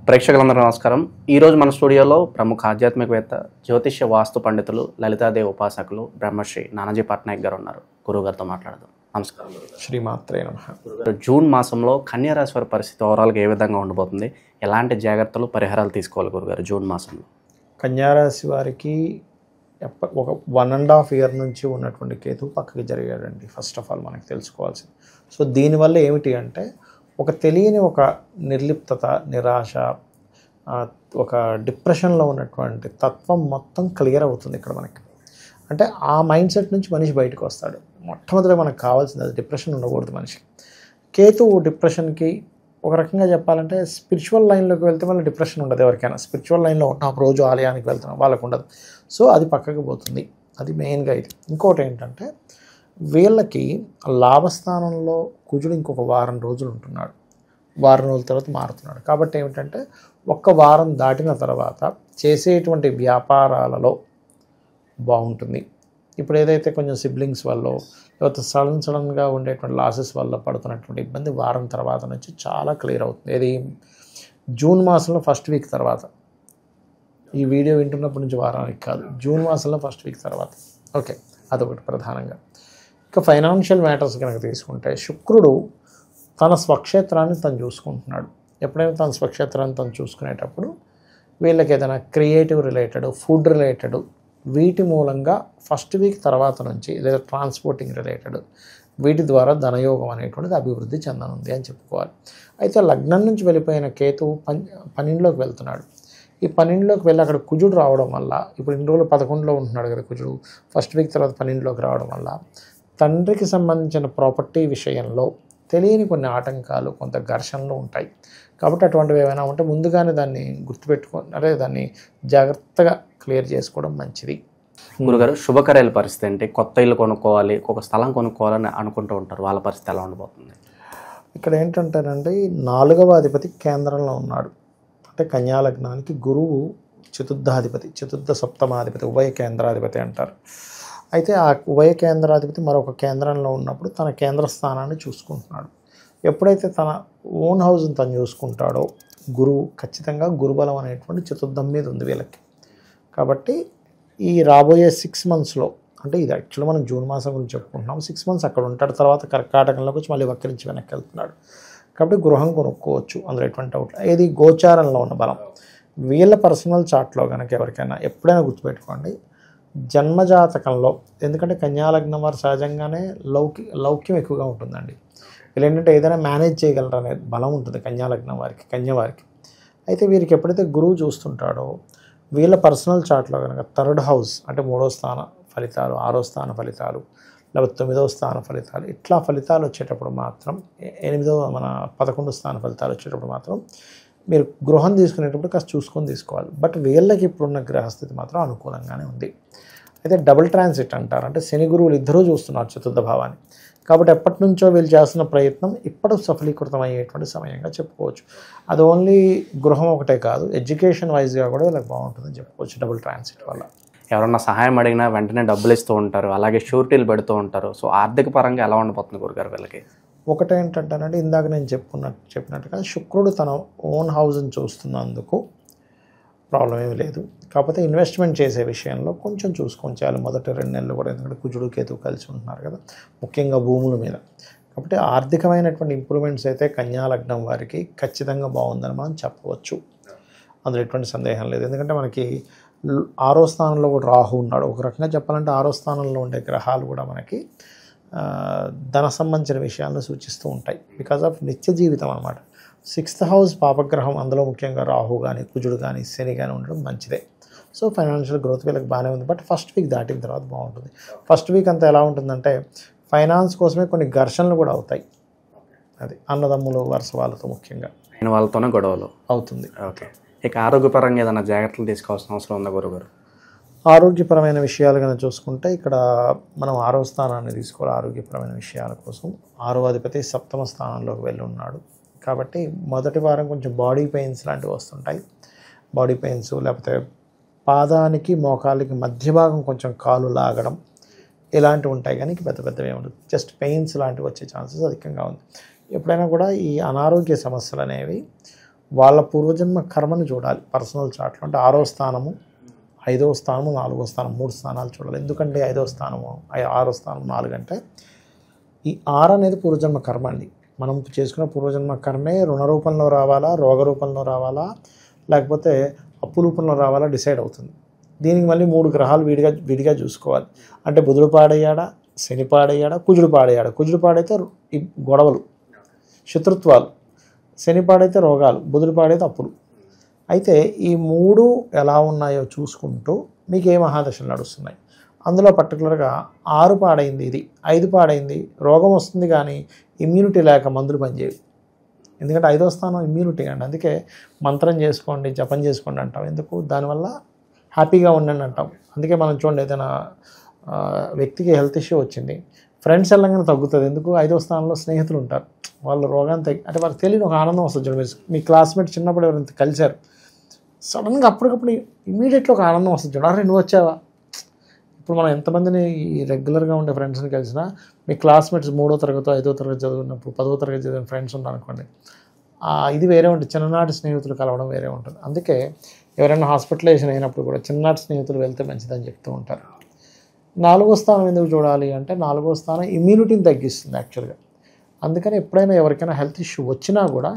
ప్రేక్షకులందరూ నమస్కారం. ఈరోజు మన స్టూడియోలో ప్రముఖ ఆధ్యాత్మికవేత్త, జ్యోతిష్య వాస్తు పండితులు, లలితాదేవి ఉపాసకులు బ్రహ్మశ్రీ నానాజీ పట్నాయక్ గారు ఉన్నారు. గురువుగారితో మాట్లాడదాం. నమస్కారం. శ్రీమాత్రే నమః. జూన్ మాసంలో కన్యా రాశి వారి పరిస్థితి ఓవరాల్గా ఏ విధంగా ఉండబోతుంది? ఎలాంటి జాగ్రత్తలు, పరిహారాలు తీసుకోవాలి గురుగారు జూన్ మాసంలో? కన్యారాశి వారికి ఒక 1.5 year నుంచి ఉన్నటువంటి కేతు పక్కకి జరిగాడండి. ఫస్ట్ ఆఫ్ ఆల్ మనకు తెలుసుకోవాల్సింది. సో దీనివల్ల ఏమిటి అంటే ఒక తెలియని ఒక నిర్లిప్తత, నిరాశ, ఒక డిప్రెషన్లో ఉన్నటువంటి తత్వం మొత్తం క్లియర్ అవుతుంది ఇక్కడ మనకి. అంటే ఆ మైండ్ సెట్ నుంచి మనిషి బయటకు వస్తాడు. మొట్టమొదటి మనకు కావాల్సింది అది, డిప్రెషన్ ఉండకూడదు మనిషికి. కేతు డిప్రెషన్కి ఒక రకంగా చెప్పాలంటే స్పిరిచువల్ లైన్లోకి వెళ్తే మళ్ళీ డిప్రెషన్ ఉండదు ఎవరికైనా. స్పిరిచువల్ లైన్లో ఉన్నాం, రోజు ఆలయానికి వెళ్తున్నాం, వాళ్ళకు ఉండదు. సో అది పక్కకు పోతుంది. అది మెయిన్గా ఇది. ఇంకోటి ఏంటంటే వీళ్ళకి లాభస్థానంలో కుజుడు ఇంకొక వారం రోజులు ఉంటున్నాడు. వారం రోజుల తర్వాత మారుతున్నాడు. కాబట్టి ఏమిటంటే ఒక్క వారం దాటిన తర్వాత చేసేటువంటి వ్యాపారాలలో బాగుంటుంది. ఇప్పుడు ఏదైతే కొంచెం సిబ్లింగ్స్ వల్ల లేకపోతే సడన్గా ఉండేటువంటి లాసెస్ వల్ల పడుతున్నటువంటి ఇబ్బంది వారం తర్వాత నుంచి చాలా క్లియర్ అవుతుంది. ఇది జూన్ మాసంలో ఫస్ట్ వీక్ తర్వాత. ఈ వీడియో వింటున్నప్పటి నుంచి వారానికి కాదు, జూన్ మాసంలో ఫస్ట్ వీక్ తర్వాత. ఓకే, అదొకటి ప్రధానంగా. ఇక ఫైనాన్షియల్ మ్యాటర్స్ కనుక తీసుకుంటే శుక్రుడు తన స్వక్షేత్రాన్ని తను చూసుకుంటున్నాడు. ఎప్పుడైనా తన స్వక్షేత్రాన్ని తను చూసుకునేటప్పుడు వీళ్ళకి ఏదైనా క్రియేటివ్ రిలేటెడ్, ఫుడ్ రిలేటెడ్, వీటి మూలంగా ఫస్ట్ వీక్ తర్వాత నుంచి లేదా ట్రాన్స్పోర్టింగ్ రిలేటెడ్ వీటి ద్వారా ధనయోగం అనేటువంటిది అభివృద్ధి చెందనుంది అని చెప్పుకోవాలి. అయితే లగ్నం నుంచి వెళ్ళిపోయిన కేతువు పన్నెండులోకి వెళ్తున్నాడు. ఈ పన్నెండులోకి వెళ్ళి అక్కడ కుజుడు రావడం వల్ల, ఇప్పుడు ఇన్ని రోజులు 11లో ఉంటున్నాడు కదా కుజుడు, ఫస్ట్ వీక్ తర్వాత 12లోకి రావడం వల్ల తండ్రికి సంబంధించిన ప్రాపర్టీ విషయంలో తెలియని కొన్ని ఆటంకాలు, కొంత ఘర్షణలు ఉంటాయి. కాబట్టి అటువంటివి ఏమైనా ఉంటే ముందుగానే దాన్ని గుర్తుపెట్టుకొని, అంటే దాన్ని జాగ్రత్తగా క్లియర్ చేసుకోవడం మంచిది. గురుగారు, శుభకార్యాల పరిస్థితి ఏంటి? కొత్త ఇల్లు కొనుక్కోవాలి, ఒక స్థలం కొనుక్కోవాలని అనుకుంటూ ఉంటారు, వాళ్ళ పరిస్థితి ఎలా ఉండబోతుంది? ఇక్కడ ఏంటంటేనండి 4వ అధిపతి కేంద్రంలో ఉన్నాడు. అంటే కన్యా లగ్నానికి గురువు చతుర్థాధిపతి, చతుర్థ సప్తమాధిపతి, ఉభయ కేంద్రాధిపతి అంటారు. అయితే ఆ ఉభయ కేంద్రాధిపతి మరొక కేంద్రంలో ఉన్నప్పుడు తన కేంద్ర స్థానాన్ని చూసుకుంటున్నాడు. ఎప్పుడైతే తన ఓన్ హౌస్ని తను చూసుకుంటాడో గురువు ఖచ్చితంగా గురుబలం అనేటువంటి చతుర్థం మీద ఉంది వీళ్ళకి. కాబట్టి ఈ రాబోయే 6 monthsలో, అంటే ఇది యాక్చువల్గా మనం జూన్ మాసం గురించి చెప్పుకుంటున్నాం, 6 months అక్కడ ఉంటాడు. తర్వాత కర్కాటకంలోకి వచ్చి మళ్ళీ వక్రించి వెనక్కి వెళ్తున్నాడు. కాబట్టి గృహం కొనుక్కోవచ్చు, అందులో ఎటువంటి డౌట్. ఇది గోచారంలో ఉన్న బలం. వీళ్ళ పర్సనల్ చార్ట్లో కనుక ఎవరికైనా ఎప్పుడైనా గుర్తుపెట్టుకోండి, జన్మజాతకంలో, ఎందుకంటే కన్యాలగ్నం వారు సహజంగానే లౌక్యం ఎక్కువగా ఉంటుందండి. వీళ్ళు ఏంటంటే ఏదైనా మేనేజ్ చేయగలరు అనే బలం ఉంటుంది కన్యాలగ్నం వారికి, కన్యవారికి. అయితే వీరికి ఎప్పుడైతే గురువు చూస్తుంటాడో వీళ్ళ పర్సనల్ చార్ట్లో కనుక 3rd house, అంటే 3వ స్థాన ఫలితాలు, 6వ స్థాన ఫలితాలు, లేకపోతే 9వ స్థాన ఫలితాలు, ఇట్లా ఫలితాలు వచ్చేటప్పుడు మాత్రం, 11వ స్థాన ఫలితాలు వచ్చేటప్పుడు మాత్రం మీరు గృహం తీసుకునేటప్పుడు కాస్త చూసుకొని తీసుకోవాలి. బట్ వీళ్ళకి ఇప్పుడున్న గ్రహస్థితి మాత్రం అనుకూలంగానే ఉంది. అయితే డబుల్ ట్రాన్సిట్ అంటారు, అంటే శని గురువులు ఇద్దరూ చూస్తున్నారు చతుర్థ భావాన్ని. కాబట్టి ఎప్పటి నుంచో వీళ్ళు చేస్తున్న ప్రయత్నం ఇప్పుడు సఫలీకృతం అయ్యేటువంటి సమయంగా చెప్పుకోవచ్చు. అది ఓన్లీ గృహం ఒకటే కాదు, ఎడ్యుకేషన్ వైజ్గా కూడా వీళ్ళకి బాగుంటుందని చెప్పుకోవచ్చు డబుల్ ట్రాన్సిట్ వల్ల. ఎవరన్నా సహాయం అడిగినా వెంటనే డబ్బులు ఇస్తూ ఉంటారు, అలాగే షూరిటీలు పెడుతూ ఉంటారు. సో ఆర్థిక పరంగా ఎలా ఉండబోతుంది గురుగారు వీళ్ళకి? ఒకటేంటంటేనంటే ఇందాక నేను చెప్పినట్టుగా శుక్రుడు తన ఓన్ హౌస్ని చూస్తున్నందుకు ప్రాబ్లం ఏమీ లేదు. కాకపోతే ఇన్వెస్ట్మెంట్ చేసే విషయంలో కొంచెం చూసుకొని చేయాలి మొదటి 2 నెలలు కూడా, ఎందుకంటే కుజుడు కేతు కలిసి ఉంటున్నారు కదా, ముఖ్యంగా భూముల మీద. కాబట్టి ఆర్థికమైనటువంటి ఇంప్రూవ్మెంట్స్ అయితే కన్యా లగ్నం వారికి ఖచ్చితంగా బాగుందని మనం చెప్పవచ్చు, అందులో ఎటువంటి సందేహం లేదు. ఎందుకంటే మనకి 6వ స్థానంలో కూడా రాహు ఉన్నాడు. ఒక రకంగా చెప్పాలంటే 6వ స్థానంలో ఉండే గ్రహాలు కూడా మనకి ధన సంబంధించిన విషయాలను సూచిస్తూ ఉంటాయి. బికాజ్ ఆఫ్ నిత్య జీవితం అనమాట. 6th house పాపగ్రహం, అందులో ముఖ్యంగా రాహు కానీ, కుజుడు కానీ, శని కానీ ఉండడం మంచిదే. సో ఫైనాన్షియల్ గ్రోత్ వీళ్ళకి బాగానే ఉంది. బట్ ఫస్ట్ వీక్ దాటిన తర్వాత బాగుంటుంది. ఫస్ట్ వీక్ అంతా ఎలా ఉంటుందంటే ఫైనాన్స్ కోసమే కొన్ని ఘర్షణలు కూడా అవుతాయి. అది అన్నదమ్ములు వరుస వాళ్ళతో ముఖ్యంగా అయిన వాళ్ళతోనే గొడవలు అవుతుంది. ఓకే. ఇక ఆరోగ్యపరంగా ఏదైనా జాగ్రత్తలు తీసుకోవాల్సిన అవసరం ఉందా గురుగారు? ఆరోగ్యపరమైన విషయాలు కనుక చూసుకుంటే ఇక్కడ మనం 6వ స్థానాన్ని తీసుకోవాలి. ఆరోగ్యపరమైన విషయాల కోసం 6వ అధిపతి 7వ స్థానంలోకి వెళ్ళి ఉన్నాడు. కాబట్టి మొదటి వారం కొంచెం బాడీ పెయిన్స్ లాంటివి వస్తుంటాయి. బాడీ పెయిన్స్, లేకపోతే పాదానికి మోకాలికి మధ్య భాగం కొంచెం కాలు లాగడం, ఇలాంటివి ఉంటాయి. కానీ పెద్ద పెద్దవి ఉండదు, జస్ట్ పెయిన్స్ లాంటివి వచ్చే ఛాన్సెస్ అధికంగా ఉంది. ఎప్పుడైనా కూడా ఈ అనారోగ్య సమస్యలు అనేవి వాళ్ళ పూర్వజన్మ కర్మని చూడాలి పర్సనల్ చార్ట్లో. అంటే 6వ స్థానము, 5వ స్థానము, 4వ స్థానం, 3 స్థానాలు చూడాలి. ఎందుకంటే 5వ స్థానము, 6వ స్థానం 4 అంటే ఈ 6 అనేది పూర్వజన్మ కర్మ అండి. మనం చేసుకున్న పూర్వజన్మ కర్మే రుణ రూపంలో రావాలా, రోగ రూపంలో రావాలా, లేకపోతే అప్పు రూపంలో రావాలా డిసైడ్ అవుతుంది. దీనికి మళ్ళీ 3 గ్రహాలు విడిగా చూసుకోవాలి. అంటే బుధుడు పాడయ్యాడా, శని పాడయ్యాడా, కుజుడు పాడయ్యాడా. కుజుడు పాడైతే ఈ గొడవలు, శత్రుత్వాలు, శని పాడైతే రోగాలు, బుధుడు పాడైతే అప్పులు. అయితే ఈ 3 ఎలా ఉన్నాయో చూసుకుంటూ మీకు ఏ మహాదశలు నడుస్తున్నాయి. అందులో పర్టికులర్గా 6 పాడైంది, ఇది 5 పాడైంది, రోగం వస్తుంది కానీ ఇమ్యూనిటీ లేక మందులు పనిచేయవు. ఎందుకంటే 5వ స్థానం ఇమ్యూనిటీ అండి. అందుకే మంత్రం చేసుకోండి, జపం చేసుకోండి అంటాం. ఎందుకు? దానివల్ల హ్యాపీగా ఉండండి అంటాం. అందుకే మనం చూడండి, ఏదైనా వ్యక్తికి హెల్త్ ఇష్యూ వచ్చింది, ఫ్రెండ్స్ వెళ్ళగానే తగ్గుతుంది. ఎందుకు? 5వ స్థానంలో స్నేహితులు ఉంటారు. వాళ్ళు రోగాన్ని అంటే వాళ్ళకి తెలియని ఒక ఆనందం వస్తుంది. చూడండి, మీరు మీ క్లాస్మేట్ చిన్నప్పుడు ఎవరైనా కలిశారు, సడన్గా అప్పటికప్పుడు ఇమీడియట్గా ఒక ఆనందం వస్తుంది. చూడండి, అరే నువ్వు వచ్చావా. ఇప్పుడు మనం ఎంతమందిని రెగ్యులర్గా ఉండే ఫ్రెండ్స్ని కలిసినా మీ క్లాస్మేట్స్ 3వ తరగతి 5వ తరగతి చదువుకున్నప్పుడు 10వ తరగతి చదివిన ఫ్రెండ్స్ ఉన్నారనుకోండి, ఇది వేరే ఉంటుంది. చిన్ననాటి స్నేహితులు కలవడం వేరే ఉంటుంది. అందుకే ఎవరైనా హాస్పిటలైజేషన్ అయినప్పుడు కూడా చిన్ననాటి స్నేహితులు వెళ్తే మంచిదని చెప్తూ ఉంటారు. 4వ స్థానం ఎందుకు చూడాలి అంటే 4వ స్థానం ఇమ్యూనిటీని తగ్గిస్తుంది యాక్చువల్గా. అందుకని ఎప్పుడైనా ఎవరికైనా హెల్త్ ఇష్యూ వచ్చినా కూడా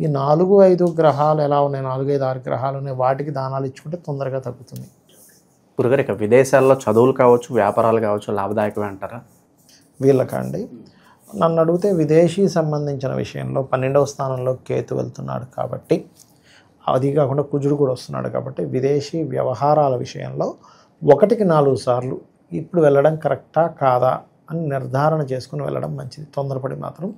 ఈ 4, 5 గ్రహాలు ఎలా ఉన్నాయి, 4, 5, 6 గ్రహాలు ఉన్నాయి, వాటికి దానాలు ఇచ్చుకుంటే తొందరగా తగ్గుతుంది. గురుగారు, ఇక విదేశాల్లో చదువులు కావచ్చు, వ్యాపారాలు కావచ్చు, లాభదాయకమే అంటారా? వీళ్ళకండి నన్ను అడిగితే విదేశీ సంబంధించిన విషయంలో 12వ స్థానంలో కేతు వెళ్తున్నాడు కాబట్టి, అది కాకుండా కుజుడు కూడా వస్తున్నాడు కాబట్టి, విదేశీ వ్యవహారాల విషయంలో 1కి 4 సార్లు ఇప్పుడు వెళ్ళడం కరెక్టా కాదా అని నిర్ధారణ చేసుకుని వెళ్ళడం మంచిది. తొందరపడి మాత్రం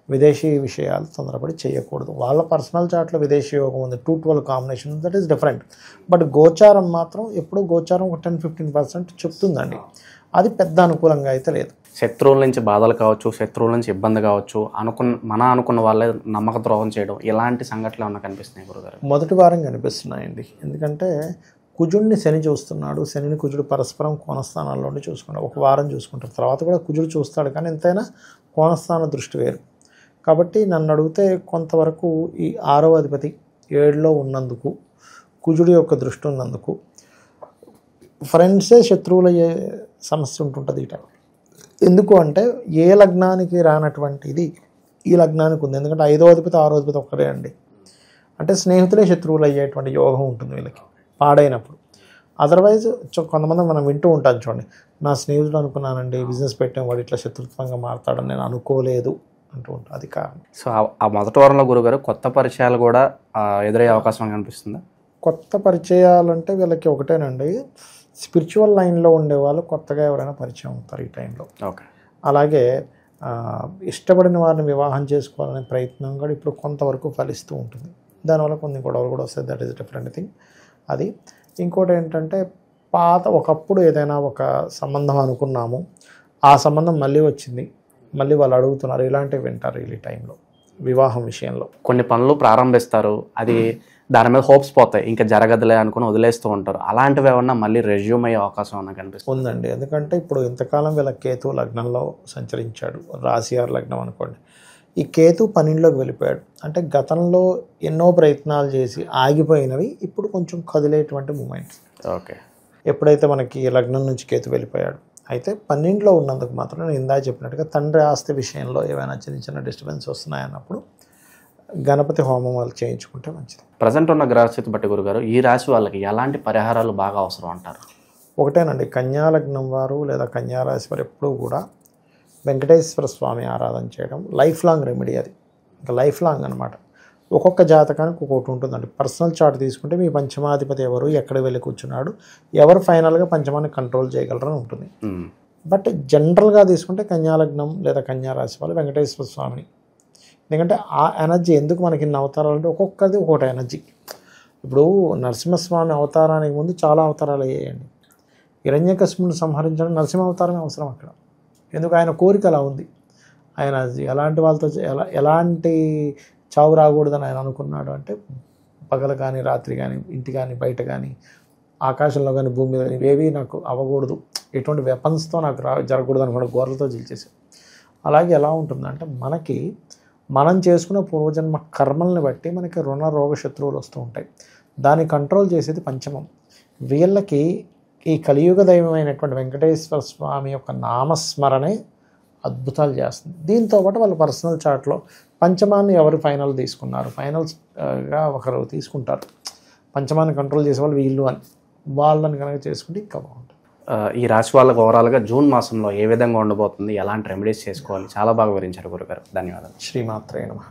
విదేశీ విషయాలు తొందరపడి చేయకూడదు. వాళ్ళ పర్సనల్ చార్ట్లో విదేశీ యోగం ఉంది, 2-12 combination, that is different. But గోచారం మాత్రం ఎప్పుడు గోచారం ఒక 10-15% చెప్తుందండి. అది పెద్ద అనుకూలంగా అయితే లేదు. శత్రువుల నుంచి బాధలు కావచ్చు, శత్రువుల నుంచి ఇబ్బంది కావచ్చు, అనుకున్న వాళ్ళే నమ్మక ద్రోహం చేయడం, ఇలాంటి సంఘటనలు ఏమన్నా కనిపిస్తున్నాయి గురుగారు? మొదటి వారం కనిపిస్తున్నాయండి. ఎందుకంటే కుజుడిని శని చూస్తున్నాడు, శనిని కుజుడు పరస్పరం కోణస్థానాల్లోనే చూసుకున్నాడు. ఒక వారం చూసుకుంటారు, తర్వాత కూడా కుజుడు చూస్తాడు, కానీ ఎంతైనా కోణస్థాన దృష్టి వేరు. కాబట్టి నన్ను అడిగితే కొంతవరకు ఈ 6వ అధిపతి 7లో ఉన్నందుకు, కుజుడి యొక్క దృష్టి ఉన్నందుకు ఫ్రెండ్సే శత్రువులయ్యే సమస్య ఉంటుంటుంది ఈ టైం. ఎందుకు అంటే ఏ లగ్నానికి రానటువంటిది ఈ లగ్నానికి ఉంది. ఎందుకంటే 5వ అధిపతి 6వ అధిపతి ఒక్కరే అండి. అంటే స్నేహితులే శత్రువులు అయ్యేటువంటి యోగం ఉంటుంది వీళ్ళకి పాడైనప్పుడు. అదర్వైజ్ కొంతమంది మనం వింటూ ఉంటాం చూడండి, నా స్నేహితుడు అనుకున్నానండి, బిజినెస్ పెట్టిన వాడు ఇట్లా శత్రుత్వంగా మారతాడని నేను అనుకోలేదు అంటూ ఉంటాను. అది కారణం. సో ఆ మొదటి వారంలో గురుగారు కొత్త పరిచయాలు కూడా ఎదురయ్యే అవకాశం కనిపిస్తుందా? కొత్త పరిచయాలంటే వీళ్ళకి ఒకటేనండి, స్పిరిచువల్ లైన్లో ఉండేవాళ్ళు కొత్తగా ఎవరైనా పరిచయం అవుతారు ఈ టైంలో. ఓకే. అలాగే ఇష్టపడిన వారిని వివాహం చేసుకోవాలనే ప్రయత్నం కూడా ఇప్పుడు కొంతవరకు ఫలిస్తూ ఉంటుంది. దానివల్ల కొన్ని గొడవలు కూడా వస్తాయి, దట్ ఈస్ డిఫరెంట్ థింగ్. అది ఇంకోటి ఏంటంటే, ఒకప్పుడు ఏదైనా ఒక సంబంధం అనుకున్నాము, ఆ సంబంధం మళ్ళీ వచ్చింది, మళ్ళీ వాళ్ళు అడుగుతున్నారు, ఇలాంటివి వింటారు ఈ టైంలో వివాహం విషయంలో. కొన్ని పనులు ప్రారంభిస్తారు, అది దాని మీద హోప్స్ పోతాయి, ఇంకా జరగదులే అనుకుని వదిలేస్తూ ఉంటారు. అలాంటివి ఏమన్నా మళ్ళీ రెజ్యూమ్ అయ్యే అవకాశం ఏమన్నా కనిపిస్తుంది? ఉందండి. ఎందుకంటే ఇప్పుడు ఇంతకాలం వీళ్ళ కేతు లగ్నంలో సంచరించాడు, రాశి 6 లగ్నం అనుకోండి. ఈ కేతు 12లోకి వెళ్ళిపోయాడు. అంటే గతంలో ఎన్నో ప్రయత్నాలు చేసి ఆగిపోయినవి ఇప్పుడు కొంచెం కదిలేటువంటి మూమెంట్స్. ఓకే. ఎప్పుడైతే మనకి లగ్నం నుంచి కేతు వెళ్ళిపోయాడు, అయితే 12లో ఉన్నందుకు మాత్రం నేను ఇందాక చెప్పినట్టుగా తండ్రి ఆస్తి విషయంలో ఏమైనా చిన్న చిన్న డిస్టర్బెన్స్ వస్తున్నాయన్నప్పుడు గణపతి హోమం వాళ్ళు చేయించుకుంటే మంచిది. ప్రజెంట్ ఉన్న గ్రహస్థితి బట్టి గురుగారు, ఈ రాశి వాళ్ళకి ఎలాంటి పరిహారాలు బాగా అవసరం అంటారు? ఒకటేనండి, కన్యా లగ్నం వారు లేదా కన్యా రాశి వారు ఎప్పుడూ కూడా వెంకటేశ్వర స్వామి ఆరాధన చేయడం లైఫ్ లాంగ్ రెమెడీ. అది ఇంకా లైఫ్ లాంగ్ అనమాట. ఒక్కొక్క జాతకానికి ఒక్కొక్కటి ఉంటుందండి. పర్సనల్ చార్ట్ తీసుకుంటే మీ పంచమాధిపతి ఎవరు, ఎక్కడ వెళ్ళి కూర్చున్నాడు, ఎవరు ఫైనల్గా పంచమాన్ని కంట్రోల్ చేయగలరని ఉంటుంది. బట్ జనరల్గా తీసుకుంటే కన్యా లగ్నం లేదా కన్యా రాశి వాళ్ళు వెంకటేశ్వర స్వామిని, ఎందుకంటే ఆ ఎనర్జీ ఎందుకు మనకి ఇన్ని అవతారాలు అంటే ఒక్కొక్కది ఒక్కొక్కటి ఎనర్జీ. ఇప్పుడు నరసింహస్వామి అవతారానికి ముందు చాలా అవతారాలు అయ్యాయండి. హిరణ్యకశిపుని సంహరించడం నరసింహ అవతారమే అవసరం అక్కడ. ఎందుకు? ఆయన కోరిక అలా ఉంది. ఆయన ఎలాంటి వాళ్ళతో ఎలాంటి చావు రాకూడదని ఆయన అనుకున్నాడు అంటే, పగలు కానీ రాత్రి కానీ ఇంటి కానీ బయట కానీ ఆకాశంలో కానీ భూమి మీద ఇవేవి నాకు అవ్వకూడదు, ఎటువంటి వెపన్స్తో నాకు జరగకూడదు అనుకున్న గోర్లతో జీల్చేసాడు. అలాగే ఎలా ఉంటుందంటే, మనకి మనం చేసుకున్న పూర్వజన్మ కర్మల్ని బట్టి మనకి రుణ రోగ శత్రువులు వస్తూ ఉంటాయి. దాన్ని కంట్రోల్ చేసేది పంచమం. వీళ్ళకి ఈ కలియుగ దైవమైనటువంటి వెంకటేశ్వర స్వామి యొక్క నామస్మరణే అద్భుతాలు చేస్తుంది. దీంతో పాటు వాళ్ళ పర్సనల్ చార్ట్లో పంచమాన్ని ఎవరు ఫైనల్ తీసుకున్నారు, ఫైనల్స్గా ఒకరు తీసుకుంటారు, పంచమాన్ని కంట్రోల్ చేసే వాళ్ళు వీళ్ళు అని, వాళ్ళని కనుక చేసుకుంటే ఇంకా బాగుంటుంది. ఈ రాశి వాళ్ళకు ఓవరాల్గా జూన్ మాసంలో ఏ విధంగా ఉండబోతుంది, ఎలాంటి రెమెడీస్ చేసుకోవాలి, చాలా బాగా వివరించారు గురుగారు. ధన్యవాదాలు. శ్రీమాత్రే నమః.